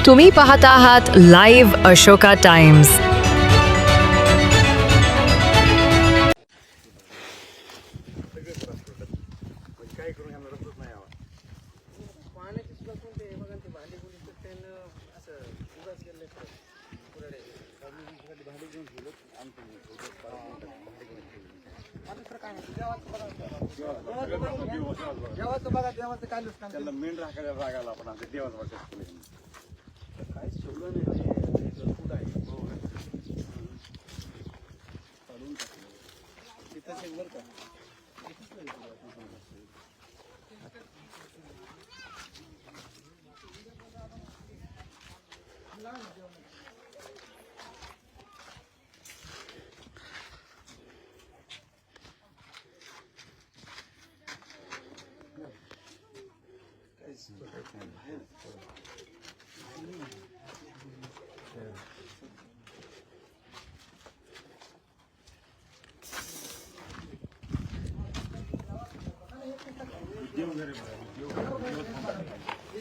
तुम्ही पाहत आहात लाईव्ह अशोका टाइम्स। देवाचं बघा, देवाचं काय नुकसान त्याला मेन राखायला रागायला आपण आता देवाचं वाटत काय ठेवलं नाही कुठं आहे काढून टाकलं तिथं बरं का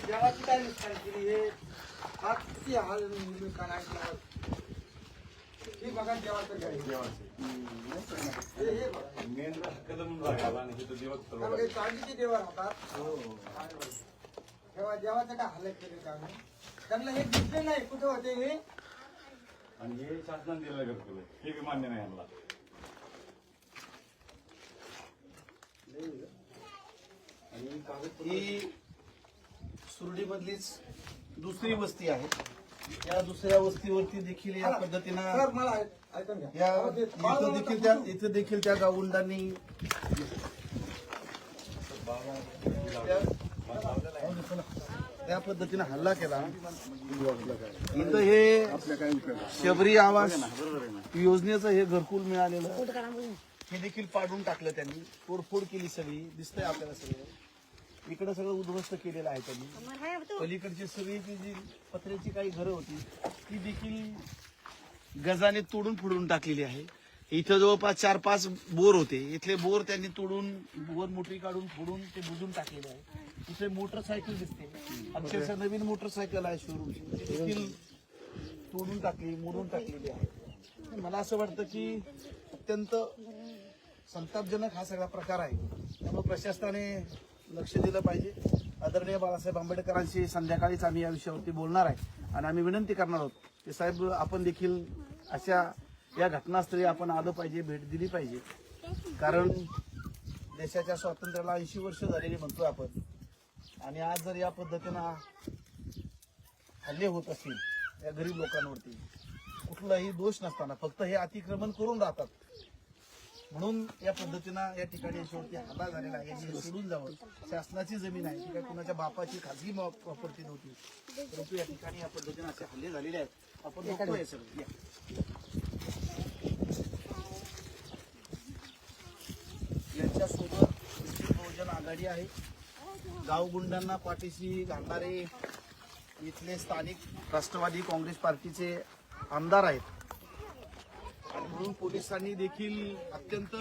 देवाची काय नुकसान केली हे हा किती हाल हे बघा देवाचं काय मेन काळजीची देवा राहतात तेव्हा देवाचं काय हालत केले का त्यांना हे दिसले नाही कुठे होते हे आणि हे शासनाने दिलं घरकुल हे बी मान्य नाही यांना ही सुरडीमधलीच दुसरी वस्ती आहे। या दुसऱ्या वस्तीवरती देखील या पद्धतीनं मला ऐकून घ्या या इथं देखील त्या गावंडांनी त्या पद्धतीनं हल्ला केला। इथं हे शबरी आवास योजनेचं हे घरकुल मिळालेलं हे देखील पाडून टाकलं त्यांनी, तोडफोड केली सगळी, दिसतंय आपल्याला सगळं। इकडं सगळं उद्ध्वस्त केलेलं आहे त्यांनी। पलीकडची सगळी जी पत्र्याची काही घरं होती ती देखील गजाने तोडून फोडून टाकलेली आहे। इथं जवळपास 4-5 बोर होते, इथले बोर त्यांनी तोडून बोर मोटरी काढून फोडून ते बुजून टाकलेले आहे। इथे मोटरसायकल दिसते, अक्षरशः नवीन मोटरसायकल आहे शोरूमची, देखील तोडून टाकली, मोडून टाकलेली आहे। मला असं वाटतं की अत्यंत संतापजनक हा सगळा प्रकार आहे, त्यामुळे प्रशासनाने लक्ष दिलं पाहिजे। आदरणीय बाळासाहेब आंबेडकरांशी संध्याकाळीच आम्ही या विषयावरती बोलणार आहे आणि आम्ही विनंती करणार आहोत की साहेब आपण देखील अशा या घटनास्थळी आपण आलं पाहिजे, भेट दिली पाहिजे, कारण देशाच्या स्वातंत्र्याला 80 वर्ष झालेली म्हणतो आपण, आणि आज जर या पद्धतीनं हल्ले होत असतील या गरीब लोकांवरती कुठलाही दोष नसताना फक्त हे अतिक्रमण करून राहतात, म्हणून या पद्धतीनं या ठिकाणी शेवटी हल्ला झालेला आहे। यांनी सोडून जावं, शासनाची जमीन आहे, ती काही कुणाच्या बापाची खाजगी प्रॉपर्टी नव्हती, परंतु या ठिकाणी या पद्धतीने असे हल्ले झालेले आहेत। आपण बघतोय सगळं यांच्यासोबत वंचित बहुजन आघाडी आहे। गावगुंडांना पाठीशी घालणारे इथले स्थानिक राष्ट्रवादी काँग्रेस पार्टीचे आमदार आहेत, म्हणून पोलिसांनी देखील अत्यंत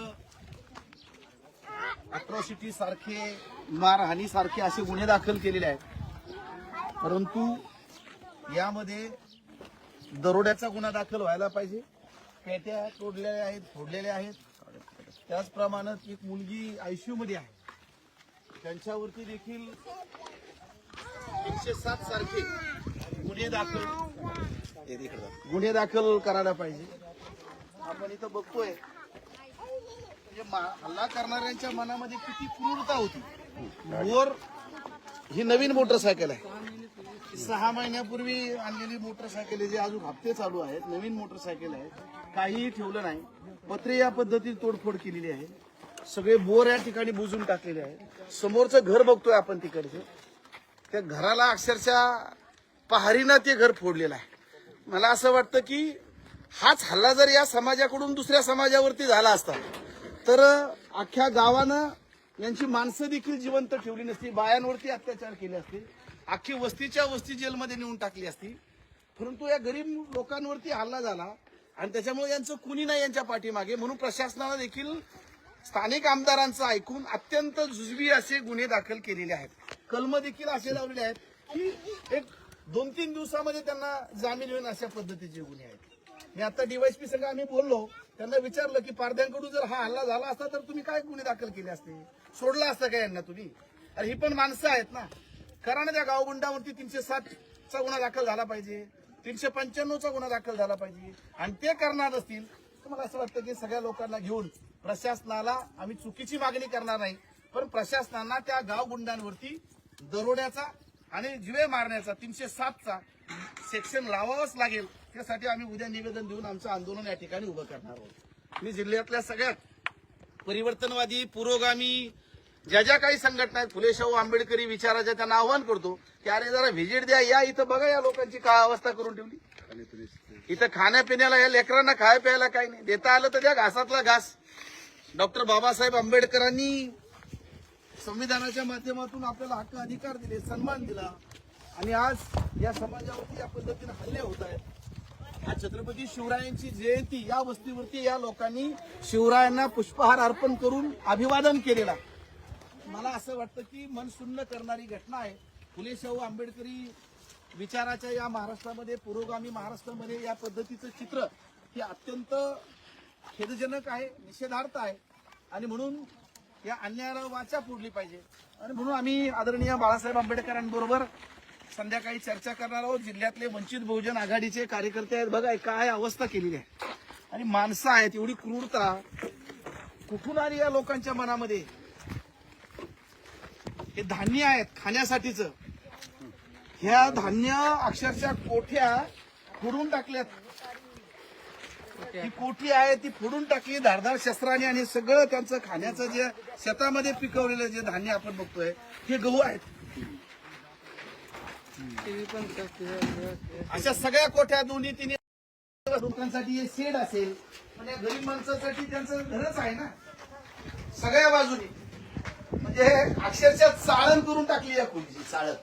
अट्रॉसिटी सारखे, मारहाणी सारखे असे गुन्हे दाखल केलेले आहेत, परंतु यामध्ये दरोड्याचा गुन्हा दाखल व्हायला पाहिजे। पेट्या तोडलेल्या आहेत, फोडलेल्या आहेत, त्याचप्रमाणे एक मुलगी आयसीयू मध्ये आहे, त्यांच्यावरती देखील 107 सारखे गुन्हे दाखल करायला पाहिजे। आपण इथं बघतोय म्हणजे हल्ला करणाऱ्यांच्या मनामध्ये किती क्रूरता होती। वर ही नवीन मोटरसायकल आहे, 6 महिन्यापूर्वी आणलेली मोटरसायकल आहे, जे अजून हप्ते चालू आहेत, नवीन मोटरसायकल आहे, काहीही ठेवलं नाही, पत्रे या पद्धतीने तोडफोड केलेली आहे, सगळे बोर या ठिकाणी बुजून टाकलेले आहे। समोरचं घर बघतोय आपण तिकडचं, त्या घराला अक्षरशः पहारीनं ते घर फोडलेलं आहे। मला असं वाटतं की हाच हल्ला जर या समाजाकडून दुसऱ्या समाजावरती झाला असता तर अख्ख्या गावानं यांची माणसं देखील जिवंत ठेवली नसती, बायांवरती अत्याचार केले असते, अख्खी वस्तीच्या वस्ती जेलमध्ये नेऊन टाकली असती, परंतु या गरीब लोकांवरती हल्ला झाला आणि त्याच्यामुळे यांचं कुणी नाही यांच्या पाठीमागे, म्हणून प्रशासनानं देखील स्थानिक आमदारांचं ऐकून अत्यंत जुजबी असे गुन्हे दाखल केलेले आहेत। कलम देखील असे लावलेले आहेत की एक 2-3 दिवसामध्ये त्यांना जामीन होईल अशा पद्धतीचे गुन्हे आहेत. मी आता डीवायसपी संघ आम्ही बोललो, त्यांना विचारलं की पारध्यांकडून जर हा हल्ला झाला असता तर तुम्ही काय गुन्हे दाखल केले असते, सोडला असता का यांना तुम्ही? अरे ही पण माणसं आहेत ना. कारण त्या गावगुंडावरती 307चा गुन्हा दाखल झाला पाहिजे, 395चा गुन्हा दाखल झाला पाहिजे. आणि ते करणार नसतील तर मला असं वाटतं की सगळ्या लोकांना घेऊन प्रशासनाला आम्ही चुकीची मागणी करणार नाही, पण प्रशासनाला त्या गावगुंडांवरती दरोड्याचा आणि जीवे मारण्याचा 307चा सेक्शन लावावंच लागेल. त्यासाठी आम्ही उद्या निवेदन देऊन आमचं आंदोलन या ठिकाणी उभं करणार आहोत. मी जिल्ह्यातल्या सगळ्यात परिवर्तनवादी पुरोगामी ज्या काही संघटना आहेत, फुले शाहू आंबेडकरी विचाराच्या, त्यांना आव्हान करतो की अरे जरा व्हिजिट द्या, या इथं बघा या लोकांची काय अवस्था करून ठेवली. इथं खाण्यापिण्याला या लेकरांना खाय प्यायला काही नाही, देता आलं तर त्या घासातला घास. डॉक्टर बाबासाहेब आंबेडकरांनी संविधानाच्या माध्यमातून आपल्याला हक्क अधिकार दिले, सन्मान दिला, आणि आज या समाजावरती या पद्धतीने हल्ले होत आहेत. आज छत्रपती शिवरायांची जयंती या वस्तीवरती या लोकांनी शिवरायांना पुष्पहार अर्पण करून अभिवादन केलेला. मला असं वाटतं की मन सुन्न करणारी घटना आहे. फुले शाहू आंबेडकरी विचाराच्या या महाराष्ट्रामध्ये, पुरोगामी महाराष्ट्रामध्ये या पद्धतीचं चित्र हे अत्यंत खेदजनक आहे, निषेधार्थ आहे. आणि म्हणून या अन्यायाला वाचा फोडली पाहिजे. आणि म्हणून आम्ही आदरणीय बाळासाहेब आंबेडकरांबरोबर संध्याकाळी चर्चा करणार आहोत. जिल्ह्यातले वंचित बहुजन आघाडीचे कार्यकर्ते आहेत, बघा काय अवस्था केलेली आहे. आणि माणसं आहेत, एवढी क्रूरता कुठून आली या लोकांच्या मनामध्ये. हे धान्य आहेत खाण्यासाठीचं, ह्या धान्य अक्षरशः कोठ्या फोडून टाकल्यात. ती कोठी आहे ती फोडून टाकली धारदार शस्त्राने, आणि सगळं त्यांचं खाण्याचं जे शेतामध्ये पिकवलेलं जे धान्य आपण बघतोय हे गहू आहेत. अशा सगळ्या कोठ्या 2-3 लोकांसाठी हे शेड असेल, पण या गरीब माणसासाठी त्यांचं घरच आहे ना सगळ्या बाजूने. म्हणजे अक्षरशः चाळण करून टाकली या खोलीची, चाळण.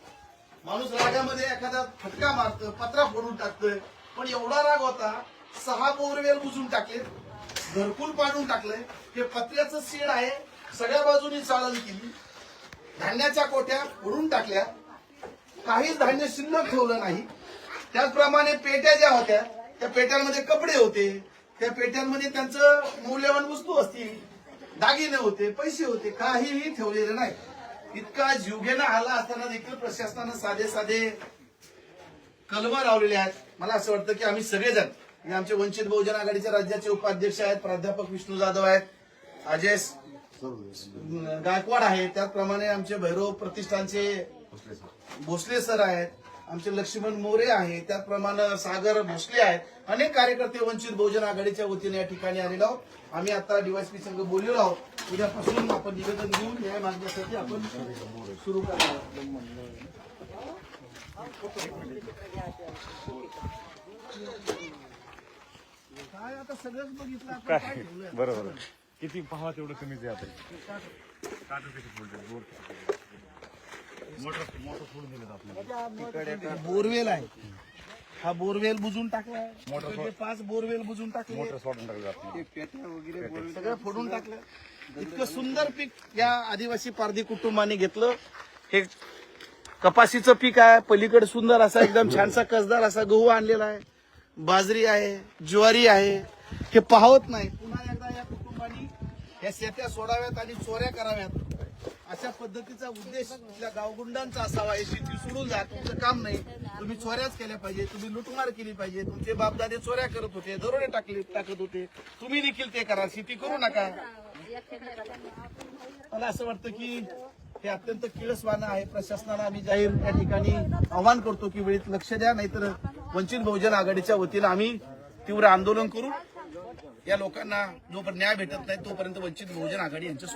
माणूस रागामध्ये एखादा फटका मारतोय, पत्रा फोडून टाकतोय, पण एवढा राग होता 6 बोरवेल बुजून टाकले, घरकुल पाडून टाकलंय. हे पत्र्याचं शेड आहे, सगळ्या बाजूनी चाळण केली, धान्याच्या कोठ्या फोडून टाकल्या, काहीच धान्य शिल्लक ठेवलं नाही. त्याचप्रमाणे पेट्या ज्या होत्या त्या पेट्यांमध्ये कपडे होते, त्या पेट्यांमध्ये त्यांचं मौल्यवान वस्तू असतील, दागिने होते, पैसे होते, काहीही ठेवलेलं नाही. इतका जीवघेणा हल्ला असताना देखील प्रशासनानं साधे साधे कलम लावलेले आहेत. मला असं वाटतं की आम्ही सगळेजण, हे आमचे वंचित बहुजन आघाडीचे राज्याचे उपाध्यक्ष आहेत, प्राध्यापक विष्णू जाधव आहेत, अजय गायकवाड आहेत, त्याचप्रमाणे आमचे भैरव प्रतिष्ठानचे भोसले सर आहेत, आमचे लक्ष्मण मोरे आहेत, त्याचप्रमाणे सागर भोसले आहेत. अनेक कार्यकर्ते वंचित बहुजन आघाडीच्या वतीने या ठिकाणी आलेलो आहोत. आम्ही आता डीवायसपी संघ बोललेलो आहोत. उद्यापासून आपण निवेदन देऊन न्याय मागण्यासाठी आपण सुरू करणार. काय आता सगळंच बघितलं आपण, काय ठेवलंय बरोबर. किती पाहा तेवढं कमीच आहे आता. काटू किती फोडले, मोटर फोडून दिलं आपल्याला. बोरवेल आहे, हा बोरवेल बुजून टाकलाय, मोटर 5 बोरवेल बुजून टाकले, मोटर सोडून टाकलं आपल्याला. सगळं फोडून टाकलं. इतकं सुंदर पीक या आदिवासी पारधी कुटुंबाने घेतलं. हे कपाशीचं पीक आहे, पलीकडे सुंदर असा एकदम छानसा कसदार असा गहू आणलेला आहे, बाजरी आहे, ज्वारी आहे. हे पाहत नाही. पुन्हा एकदा या कुटुंबानी या शेत्या सोडाव्यात आणि चोऱ्या कराव्यात अशा पद्धतीचा उद्देश आपल्या गावगुंडांचा असावा. हे शेती सोडून जा, तुमचं काम नाही, तुम्ही चोऱ्याच केल्या पाहिजे, तुम्ही लुटमार केली पाहिजे. तुमचे बापदादे चोऱ्या करत होते, दरोडे टाकत होते, तुम्ही देखील ते करा, शेती करू नका. मला असं वाटतं की हे अत्यंत किळसवाणं आहे. प्रशासनाला आम्ही जाहीर या ठिकाणी आवाहन करतो की वेळेत लक्ष द्या, नाहीतर वंचित बहुजन आघाडीच्या वतीनं आम्ही तीव्र आंदोलन करू. या लोकांना जोपर्यंत न्याय भेटत नाही तोपर्यंत वंचित बहुजन आघाडी यांच्या